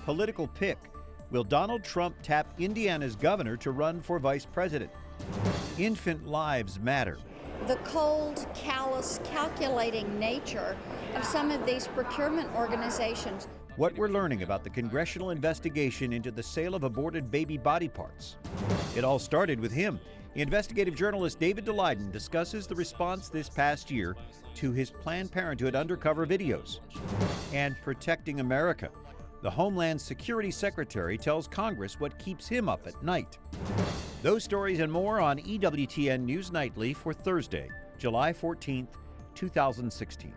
Political pick. Will Donald Trump tap Indiana's governor to run for vice president? Infant lives matter. The cold, callous, calculating nature of some of these procurement organizations. What we're learning about the congressional investigation into the sale of aborted baby body parts. It all started with him. Investigative journalist Daleiden discusses the response this past year to his Planned Parenthood undercover videos. And protecting America. The Homeland Security Secretary tells Congress what keeps him up at night. Those stories and more on EWTN News Nightly for Thursday, July 14th, 2016.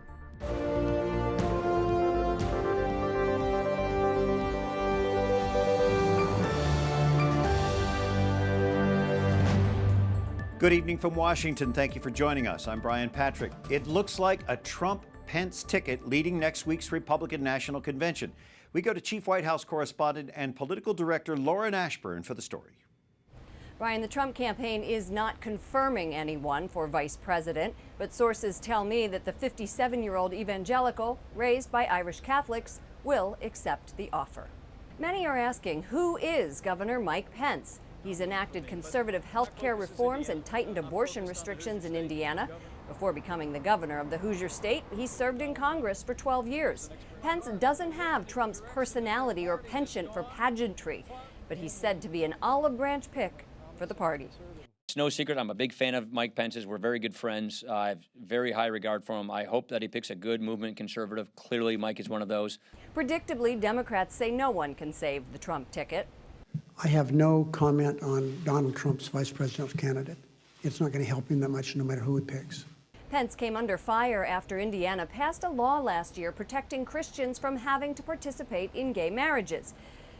Good evening from Washington. Thank you for joining us. I'm Brian Patrick. It looks like a Trump-Pence ticket leading next week's Republican National Convention. We go to Chief White House correspondent and political director Lauren Ashburn for the story. Brian, the Trump campaign is not confirming anyone for vice president, but sources tell me that the 57-year-old evangelical, raised by Irish Catholics, will accept the offer. Many are asking, who is Governor Mike Pence? He's enacted conservative health care reforms and tightened abortion restrictions in Indiana. Before becoming the governor of the Hoosier state, he served in Congress for 12 years. Pence doesn't have Trump's personality or penchant for pageantry, but he's said to be an olive branch pick for the party. It's no secret I'm a big fan of Mike Pence's. We're very good friends. I have very high regard for him. I hope that he picks a good movement conservative. Clearly, Mike is one of those. Predictably, Democrats say no one can save the Trump ticket. I have no comment on Donald Trump's vice presidential candidate. It's not going to help him that much no matter who he picks. Pence came under fire after Indiana passed a law last year protecting Christians from having to participate in gay marriages.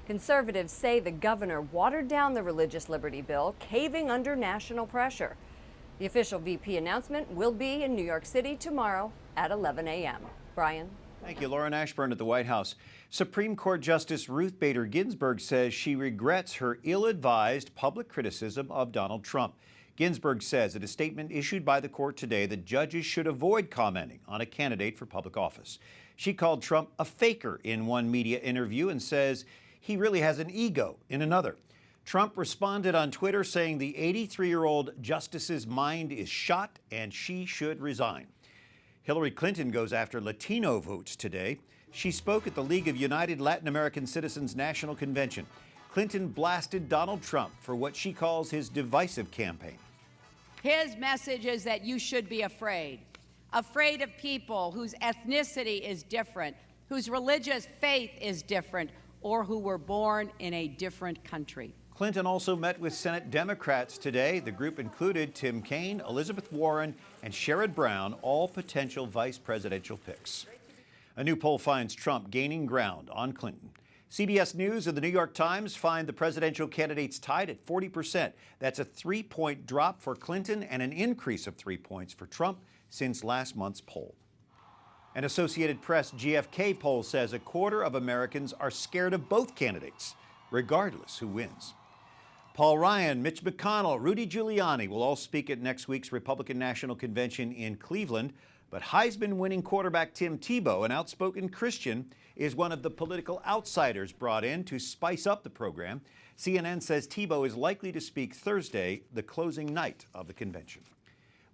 Conservatives say the governor watered down the religious liberty bill, caving under national pressure. The official VP announcement will be in New York City tomorrow at 11 a.m. Brian? Thank you, Lauren Ashburn at the White House. Supreme Court Justice Ruth Bader Ginsburg says she regrets her ill-advised public criticism of Donald Trump. Ginsburg says in a statement issued by the court today that judges should avoid commenting on a candidate for public office. She called Trump a faker in one media interview and says he really has an ego in another. Trump responded on Twitter saying the 83-year-old justice's mind is shot and she should resign. Hillary Clinton goes after Latino votes today. She spoke at the League of United Latin American Citizens National Convention. Clinton blasted Donald Trump for what she calls his divisive campaign. His message is that you should be afraid of people whose ethnicity is different, whose religious faith is different, or who were born in a different country. Clinton also met with Senate Democrats today. The group included Tim Kaine, Elizabeth Warren, and Sherrod Brown, all potential vice presidential picks. A new poll finds Trump gaining ground on Clinton. CBS News and the New York Times find the presidential candidates tied at 40%. That's a 3-point drop for Clinton and an increase of 3 points for Trump since last month's poll. An Associated Press GFK poll says a quarter of Americans are scared of both candidates, regardless who wins. Paul Ryan, Mitch McConnell, Rudy Giuliani will all speak at next week's Republican National Convention in Cleveland. But Heisman-winning quarterback Tim Tebow, an outspoken Christian, is one of the political outsiders brought in to spice up the program. CNN says Tebow is likely to speak Thursday, the closing night of the convention.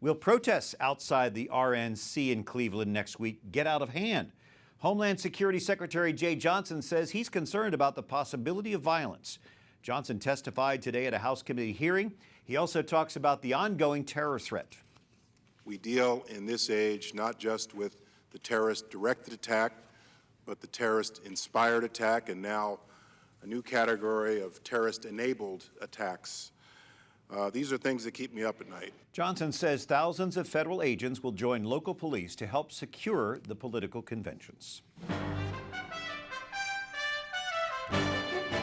Will protests outside the RNC in Cleveland next week get out of hand? Homeland Security Secretary Jay Johnson says he's concerned about the possibility of violence. Johnson testified today at a House committee hearing. He also talks about the ongoing terror threat. We deal in this age not just with the terrorist-directed attack, but the terrorist-inspired attack, and now a new category of terrorist-enabled attacks. These are things that keep me up at night. Johnson says thousands of federal agents will join local police to help secure the political conventions.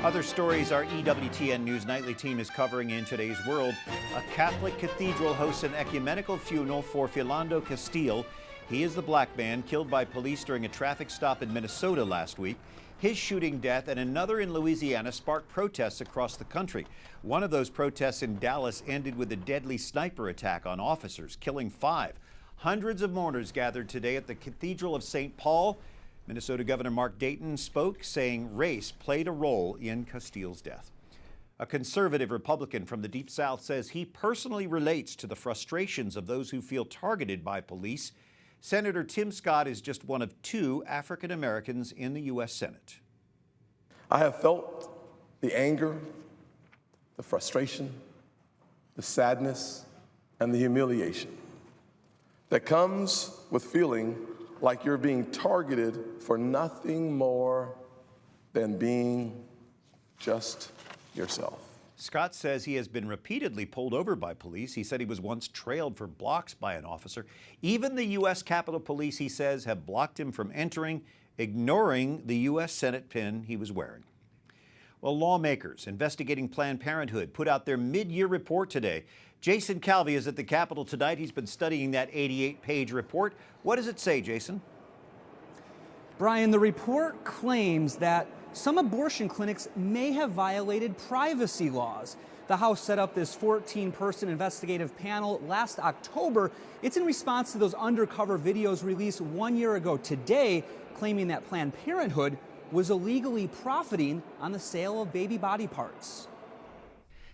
Other stories our EWTN News Nightly team is covering in today's world. A Catholic cathedral hosts an ecumenical funeral for Philando Castile. He is the black man killed by police during a traffic stop in Minnesota last week. His shooting death and another in Louisiana sparked protests across the country. One of those protests in Dallas ended with a deadly sniper attack on officers, killing 5. Hundreds of mourners gathered today at the Cathedral of St. Paul. Minnesota Governor Mark Dayton spoke, saying race played a role in Castile's death. A conservative Republican from the Deep South says he personally relates to the frustrations of those who feel targeted by police. Senator Tim Scott is just one of 2 African Americans in the U.S. Senate. I have felt the anger, the frustration, the sadness, and the humiliation that comes with feeling like you're being targeted for nothing more than being just yourself. Scott says he has been repeatedly pulled over by police. He said he was once trailed for blocks by an officer. Even the U.S. Capitol Police, he says, have blocked him from entering, ignoring the U.S. Senate pin he was wearing. Well, lawmakers investigating Planned Parenthood put out their mid-year report today. Jason Calvi is at the Capitol tonight. He's been studying that 88-page report. What does it say, Jason? Brian, the report claims that some abortion clinics may have violated privacy laws. The House set up this 14-person investigative panel last October. It's in response to those undercover videos released 1 year ago today, claiming that Planned Parenthood was illegally profiting on the sale of baby body parts.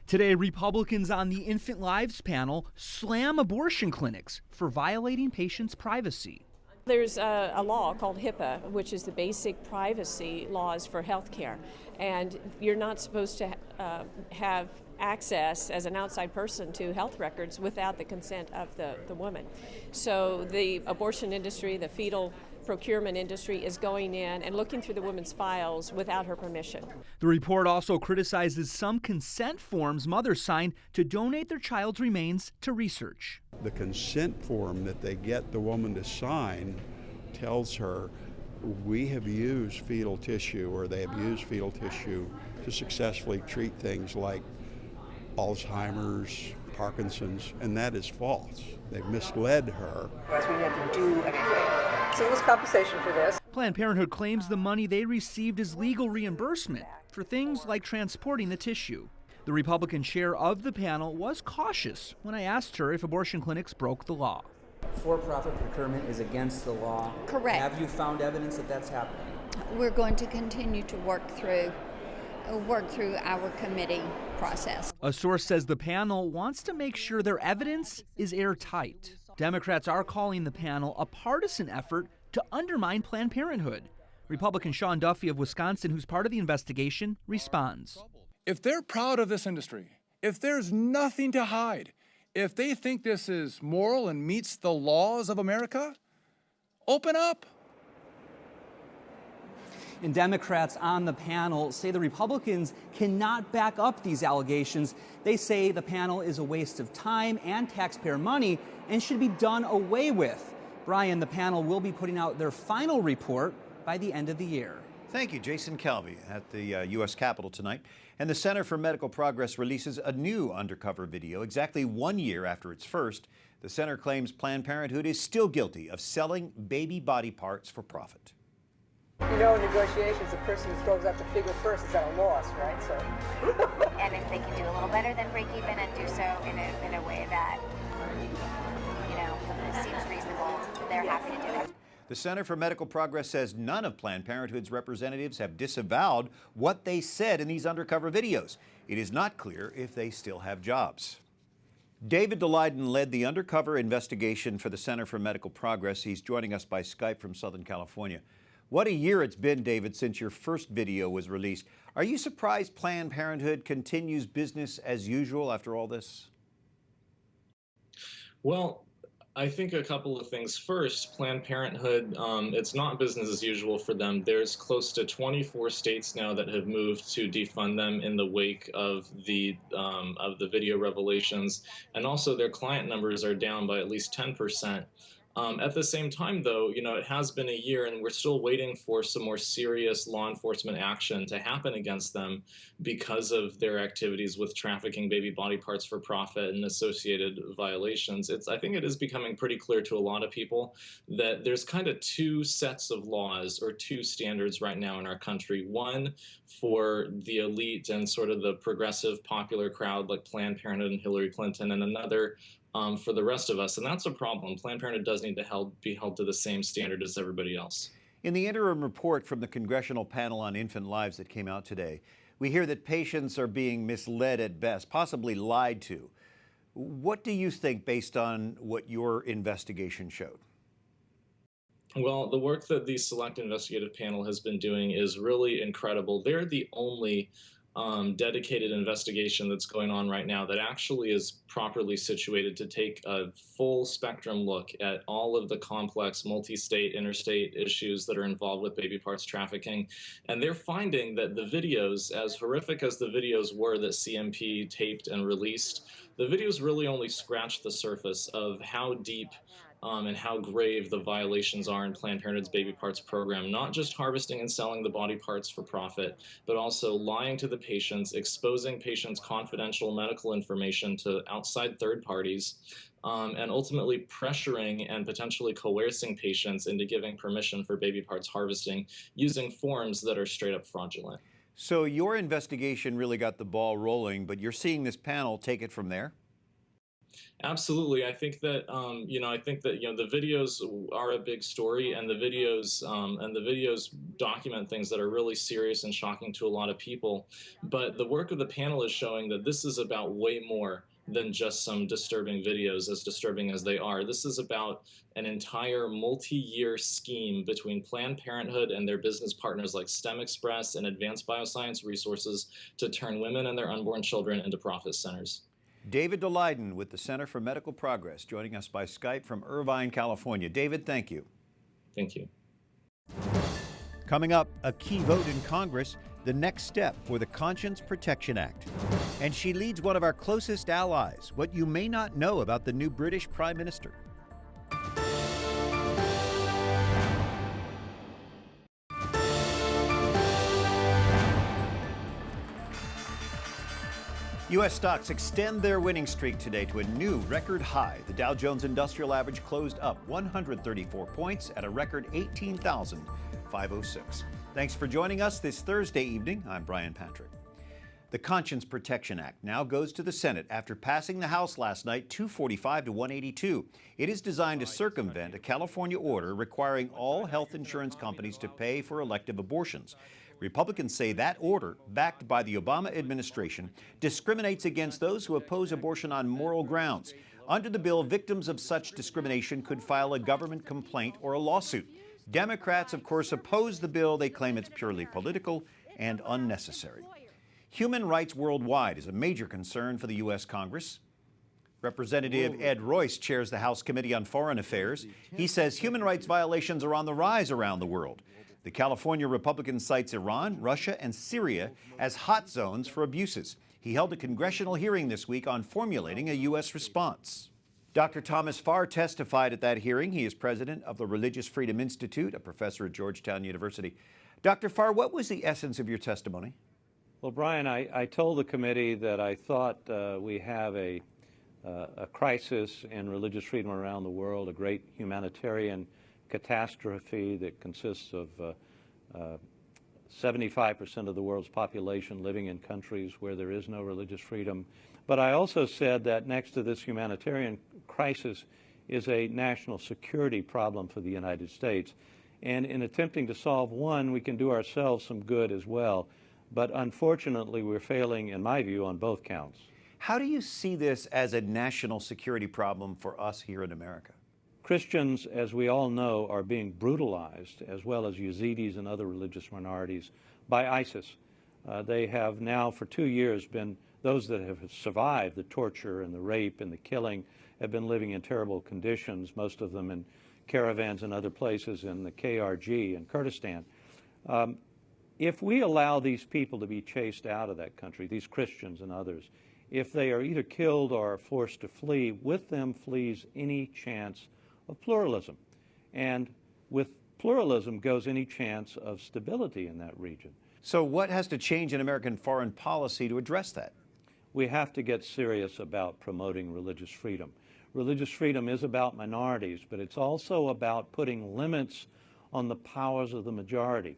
Today, Republicans on the Infant Lives panel slam abortion clinics for violating patients' privacy. There's a law called HIPAA, which is the basic privacy laws for healthcare, and you're not supposed to have access as an outside person to health records without the consent of the woman. So the abortion industry, the fetal procurement industry is going in and looking through the woman's files without her permission. The report also criticizes some consent forms mothers sign to donate their child's remains to research. The consent form that they get the woman to sign tells her, we have used fetal tissue, or they have used fetal tissue to successfully treat things like Alzheimer's, Parkinson's, and that is false. They've misled her. We didn't do anything. So it was compensation for this. Planned Parenthood claims the money they received is legal reimbursement for things like transporting the tissue. The Republican chair of the panel was cautious when I asked her if abortion clinics broke the law. For-profit procurement is against the law. Correct. Have you found evidence that that's happening? We're going to continue to work through our committee process. A source says the panel wants to make sure their evidence is airtight. Democrats are calling the panel a partisan effort to undermine Planned Parenthood. Republican Sean Duffy of Wisconsin, who's part of the investigation, responds. If they're proud of this industry, if there's nothing to hide, if they think this is moral and meets the laws of America, open up. And Democrats on the panel say the Republicans cannot back up these allegations. They say the panel is a waste of time and taxpayer money and should be done away with. Brian, the panel will be putting out their final report by the end of the year. Thank you, Jason Calvi at the U.S. Capitol tonight. And the Center for Medical Progress releases a new undercover video exactly 1 year after its first. The center claims Planned Parenthood is still guilty of selling baby body parts for profit. You know, in negotiations, the person who throws out the figure first is at a loss, right? So. And if they can do a little better than break even and do so in a way that, seems reasonable, they're happy to do it. The Center for Medical Progress says none of Planned Parenthood's representatives have disavowed what they said in these undercover videos. It is not clear if they still have jobs. David Daleiden led the undercover investigation for the Center for Medical Progress. He's joining us by Skype from Southern California. What a year it's been, David, since your first video was released. Are you surprised Planned Parenthood continues business as usual after all this? Well, I think a couple of things. First, Planned Parenthood, it's not business as usual for them. There's close to 24 states now that have moved to defund them in the wake of the video revelations, and also their client numbers are down by at least 10%. At the same time, though, it has been a year and we're still waiting for some more serious law enforcement action to happen against them because of their activities with trafficking baby body parts for profit and associated violations. I think it is becoming pretty clear to a lot of people that there's kind of two sets of laws or two standards right now in our country. One for the elite and sort of the progressive popular crowd like Planned Parenthood and Hillary Clinton, and another for the rest of us, and that's a problem. Planned Parenthood does need to be held to the same standard as everybody else. In the interim report from the Congressional Panel on Infant Lives that came out today, we hear that patients are being misled at best, possibly lied to. What do you think based on what your investigation showed? Well, the work that the Select Investigative Panel has been doing is really incredible. They're the only dedicated investigation that's going on right now that actually is properly situated to take a full spectrum look at all of the complex multi-state, interstate issues that are involved with baby parts trafficking. And they're finding that the videos, as horrific as the videos were that CMP taped and released, the videos really only scratched the surface of how deep and how grave the violations are in Planned Parenthood's baby parts program, not just harvesting and selling the body parts for profit, but also lying to the patients, exposing patients' confidential medical information to outside third parties, and ultimately pressuring and potentially coercing patients into giving permission for baby parts harvesting using forms that are straight up fraudulent. So your investigation really got the ball rolling, but you're seeing this panel take it from there? Absolutely. I think that the videos are a big story, and the videos document things that are really serious and shocking to a lot of people. But the work of the panel is showing that this is about way more than just some disturbing videos, as disturbing as they are. This is about an entire multi-year scheme between Planned Parenthood and their business partners like STEM Express and Advanced Bioscience Resources to turn women and their unborn children into profit centers. David Daleiden with the Center for Medical Progress joining us by Skype from Irvine, California. David, thank you. Thank you. Coming up, a key vote in Congress, the next step for the Conscience Protection Act. And she leads one of our closest allies, what you may not know about the new British Prime Minister. U.S. stocks extend their winning streak today to a new record high. The Dow Jones Industrial Average closed up 134 points at a record 18,506. Thanks for joining us this Thursday evening. I'm Brian Patrick. The Conscience Protection Act now goes to the Senate after passing the House last night 245 to 182. It is designed to circumvent a California order requiring all health insurance companies to pay for elective abortions. Republicans say that order, backed by the Obama administration, discriminates against those who oppose abortion on moral grounds. Under the bill, victims of such discrimination could file a government complaint or a lawsuit. Democrats, of course, oppose the bill. They claim it's purely political and unnecessary. Human rights worldwide is a major concern for the U.S. Congress. Representative Ed Royce chairs the House Committee on Foreign Affairs. He says human rights violations are on the rise around the world. The California Republican cites Iran, Russia, and Syria as hot zones for abuses. He held a congressional hearing this week on formulating a U.S. response. Dr. Thomas Farr testified at that hearing. He is president of the Religious Freedom Institute, a professor at Georgetown University. Dr. Farr, what was the essence of your testimony? Well, Brian, I told the committee that I thought we have a crisis in religious freedom around the world, a great humanitarian catastrophe that consists of 75% of the world's population living in countries where there is no religious freedom. But I also said that next to this humanitarian crisis is a national security problem for the United States. And in attempting to solve one, we can do ourselves some good as well. But unfortunately, we're failing, in my view, on both counts. How do you see this as a national security problem for us here in America? Christians, as we all know, are being brutalized, as well as Yazidis and other religious minorities, by ISIS. They have now, for 2 years, been those that have survived the torture and the rape and the killing have been living in terrible conditions, most of them in caravans and other places in the KRG in Kurdistan. If we allow these people to be chased out of that country, these Christians and others, if they are either killed or are forced to flee, with them flees any chance of pluralism. And with pluralism goes any chance of stability in that region. So what has to change in American foreign policy to address that? We have to get serious about promoting religious freedom. Religious freedom is about minorities, but it's also about putting limits on the powers of the majority.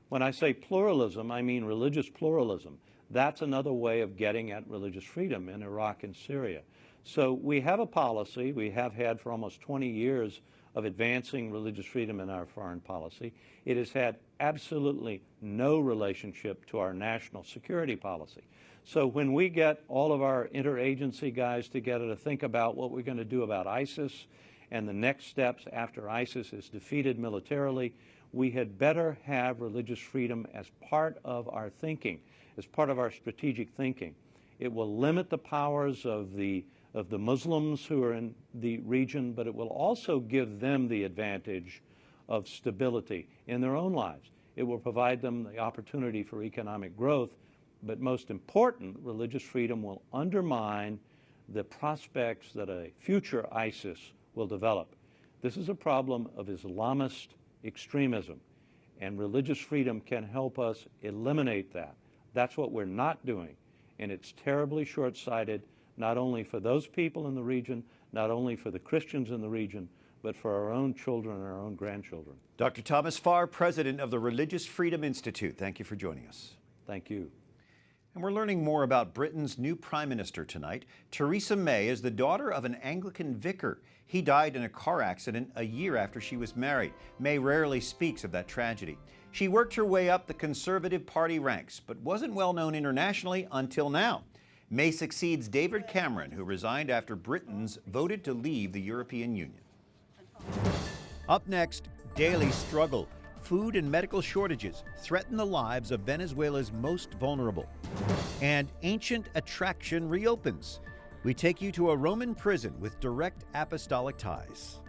When I say pluralism, I mean religious pluralism. That's another way of getting at religious freedom in Iraq and Syria. So we have a policy we have had for almost 20 years of advancing religious freedom in our foreign policy. It has had absolutely no relationship to our national security policy. So when we get all of our interagency guys together to think about what we're going to do about ISIS and the next steps after ISIS is defeated militarily, we had better have religious freedom as part of our thinking, as part of our strategic thinking. It will limit the powers of the Muslims who are in the region, but it will also give them the advantage of stability in their own lives. It will provide them the opportunity for economic growth, but most important, religious freedom will undermine the prospects that a future ISIS will develop. This is a problem of Islamist extremism, and religious freedom can help us eliminate that. That's what we're not doing, and it's terribly short-sighted, not only for those people in the region, not only for the Christians in the region, but for our own children and our own grandchildren. Dr. Thomas Farr, president of the Religious Freedom Institute, thank you for joining us. Thank you. And we're learning more about Britain's new prime minister tonight. Theresa May is the daughter of an Anglican vicar. He died in a car accident a year after she was married. May rarely speaks of that tragedy. She worked her way up the Conservative Party ranks, but wasn't well known internationally until now. May succeeds David Cameron, who resigned after Britons voted to leave the European Union. Up next, daily struggle. Food and medical shortages threaten the lives of Venezuela's most vulnerable. And ancient attraction reopens. We take you to a Roman prison with direct apostolic ties.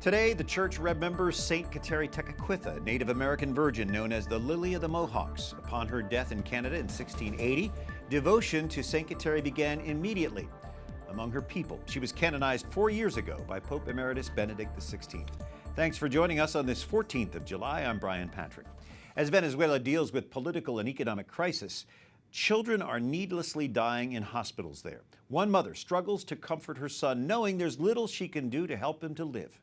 Today, the church remembers St. Kateri Tekakwitha, a Native American virgin known as the Lily of the Mohawks. Upon her death in Canada in 1680, devotion to St. Kateri began immediately among her people. She was canonized 4 years ago by Pope Emeritus Benedict XVI. Thanks for joining us on this 14th of July. I'm Brian Patrick. As Venezuela deals with political and economic crisis, children are needlessly dying in hospitals there. One mother struggles to comfort her son, knowing there's little she can do to help him to live.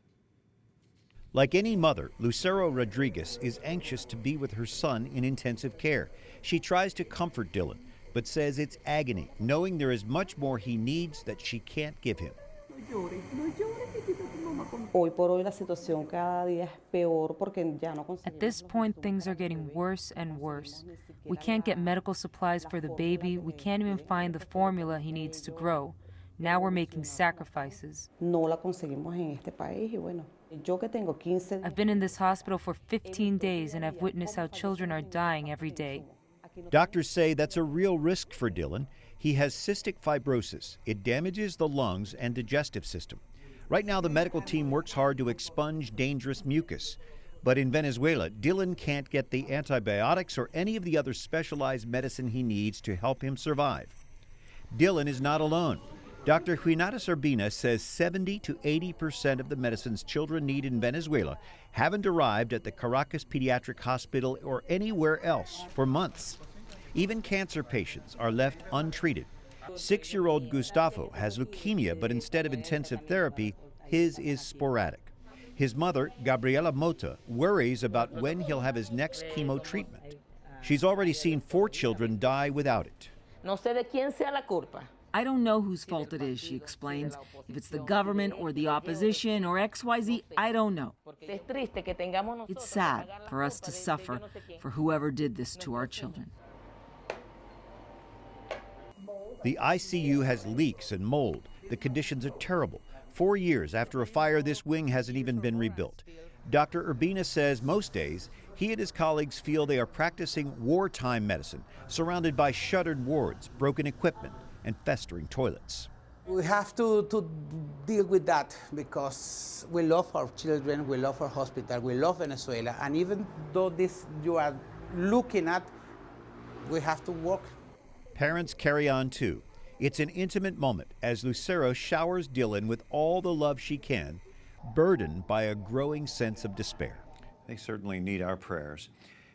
Like any mother, Lucero Rodriguez is anxious to be with her son in intensive care. She tries to comfort Dylan, but says it's agony, knowing there is much more he needs that she can't give him. At this point, things are getting worse and worse. We can't get medical supplies for the baby. We can't even find the formula he needs to grow. Now we're making sacrifices. I've been in this hospital for 15 days and I've witnessed how children are dying every day. Doctors say that's a real risk for Dylan. He has cystic fibrosis. It damages the lungs and digestive system. Right now, the medical team works hard to expunge dangerous mucus. But in Venezuela, Dylan can't get the antibiotics or any of the other specialized medicine he needs to help him survive. Dylan is not alone. Dr. Juinatas Urbina says 70 to 80% of the medicines children need in Venezuela haven't arrived at the Caracas Pediatric Hospital or anywhere else for months. Even cancer patients are left untreated. 6-year-old Gustavo has leukemia, but instead of intensive therapy, his is sporadic. His mother, Gabriela Mota, worries about when he'll have his next chemo treatment. She's already seen 4 children die without it. No sé de quién sea la culpa. I don't know whose fault it is, she explains. If it's the government or the opposition or XYZ, I don't know. It's sad for us to suffer for whoever did this to our children. The ICU has leaks and mold. The conditions are terrible. 4 years after a fire, this wing hasn't even been rebuilt. Dr. Urbina says most days, he and his colleagues feel they are practicing wartime medicine, surrounded by shuttered wards, broken equipment, and festering toilets. We have to deal with that because we love our children, we love our hospital, we love Venezuela, and even though this you are looking at, we have to work. Parents carry on too. It's an intimate moment as Lucero showers Dylan with all the love she can, burdened by a growing sense of despair. They certainly need our prayers.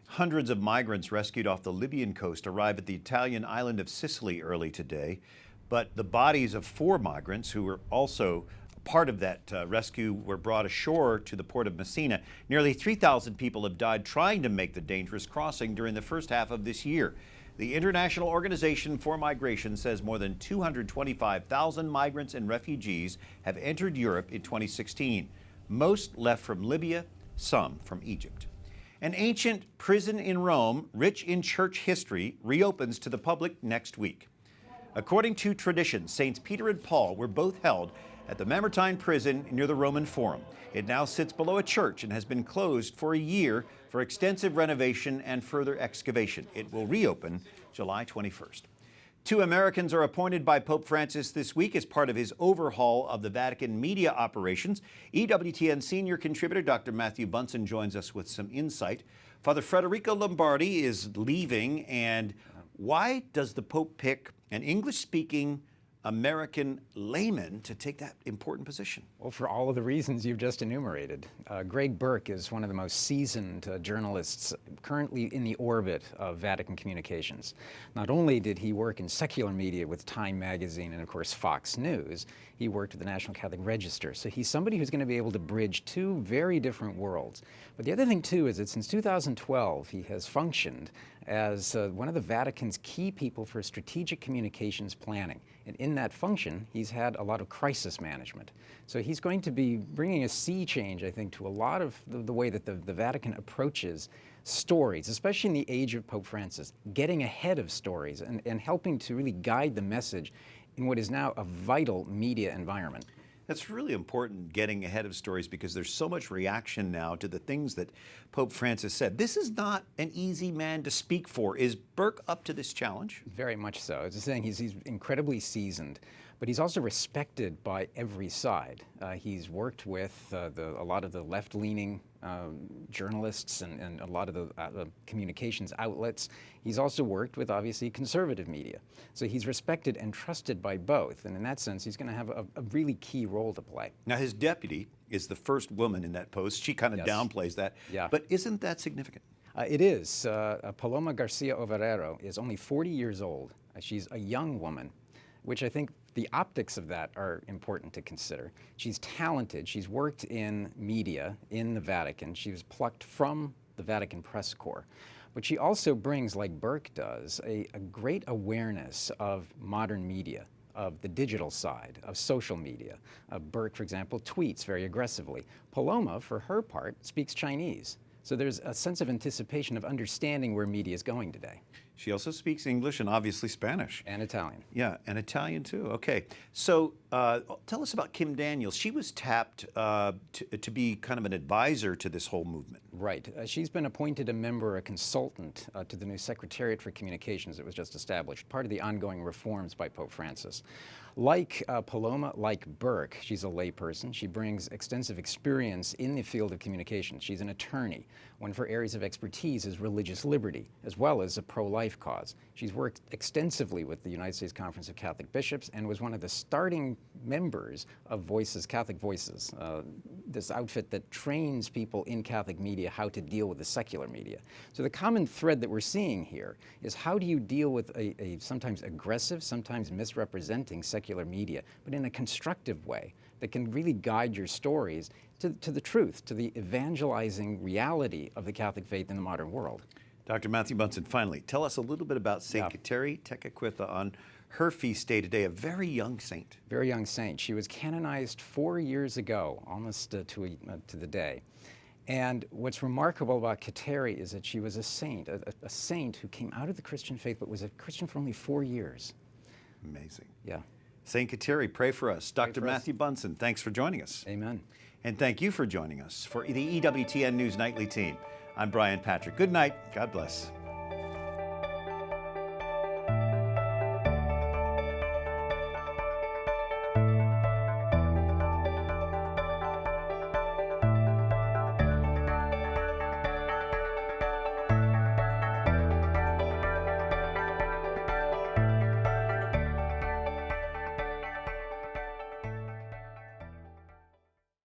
Hundreds of migrants rescued off the Libyan coast arrived at the Italian island of Sicily early today, but the bodies of 4 migrants who were also part of that rescue were brought ashore to the port of Messina. Nearly 3,000 people have died trying to make the dangerous crossing during the first half of this year. The International Organization for Migration says more than 225,000 migrants and refugees have entered Europe in 2016. Most left from Libya, some from Egypt. An ancient prison in Rome, rich in church history, reopens to the public next week. According to tradition, Saints Peter and Paul were both held at the Mamertine prison near the Roman Forum. It now sits below a church and has been closed for a year for extensive renovation and further excavation. It will reopen July 21st. 2 Americans are appointed by Pope Francis this week as part of his overhaul of the Vatican media operations. EWTN senior contributor Dr. Matthew Bunsen joins us with some insight. Father Federico Lombardi is leaving, and why does the Pope pick an English-speaking American layman to take that important position? Well, for all of the reasons you've just enumerated. Greg Burke is one of the most seasoned journalists currently in the orbit of Vatican communications. Not only did he work in secular media with Time magazine and, of course, Fox News, he worked with the National Catholic Register. So he's somebody who's going to be able to bridge two very different worlds. But the other thing, too, is that since 2012, he has functioned as one of the Vatican's key people for strategic communications planning. And in that function, he's had a lot of crisis management. So he's going to be bringing a sea change, I think, to a lot of the way that the Vatican approaches stories, especially in the age of Pope Francis, getting ahead of stories and helping to really guide the message in what is now a vital media environment. That's really important, getting ahead of stories, because there's so much reaction now to the things that Pope Francis said. This is not an easy man to speak for. Is Burke up to this challenge? Very much so. As I was saying, he's incredibly seasoned, but he's also respected by every side. He's worked with a lot of the left-leaning journalists and a lot of the communications outlets. He's also worked with, obviously, conservative media. So he's respected and trusted by both. And in that sense, he's going to have a really key role to play. Now, his deputy is the first woman in that post. She kind of downplays that. Yeah. But isn't that significant? It is. Paloma Garcia Ovarero is only 40 years old. She's a young woman, which I think the optics of that are important to consider. She's talented. She's worked in media in the Vatican. She was plucked from the Vatican press corps. But she also brings, like Burke does, a great awareness of modern media, of the digital side, of social media. Burke, for example, tweets very aggressively. Paloma, for her part, speaks Chinese. So there's a sense of anticipation, of understanding where media is going today. She also speaks English and obviously Spanish. And Italian. Yeah, and Italian too. Okay. So tell us about Kim Daniels. She was tapped to be kind of an advisor to this whole movement. Right. She's been appointed a member, a consultant to the new Secretariat for Communications that was just established, part of the ongoing reforms by Pope Francis. Like Paloma, like Burke, she's a layperson. She brings extensive experience in the field of communications. She's an attorney. One of her areas of expertise is religious liberty, as well as a pro-life cause. She's worked extensively with the United States Conference of Catholic Bishops and was one of the starting members of Voices, Catholic Voices, this outfit that trains people in Catholic media how to deal with the secular media. So the common thread that we're seeing here is, how do you deal with a sometimes aggressive, sometimes misrepresenting secular media, but in a constructive way that can really guide your stories to the truth, to the evangelizing reality of the Catholic faith in the modern world. Dr. Matthew Bunsen, finally, tell us a little bit about St. Kateri Tekakwitha on her feast day today, a very young saint. Very young saint. She was canonized 4 years ago, almost to the day. And what's remarkable about Kateri is that she was a saint who came out of the Christian faith, but was a Christian for only 4 years. Amazing. Yeah. St. Kateri, pray for us. Dr. Matthew Bunsen, thanks for joining us. Amen. And thank you for joining us for the EWTN News Nightly team. I'm Brian Patrick. Good night. God bless.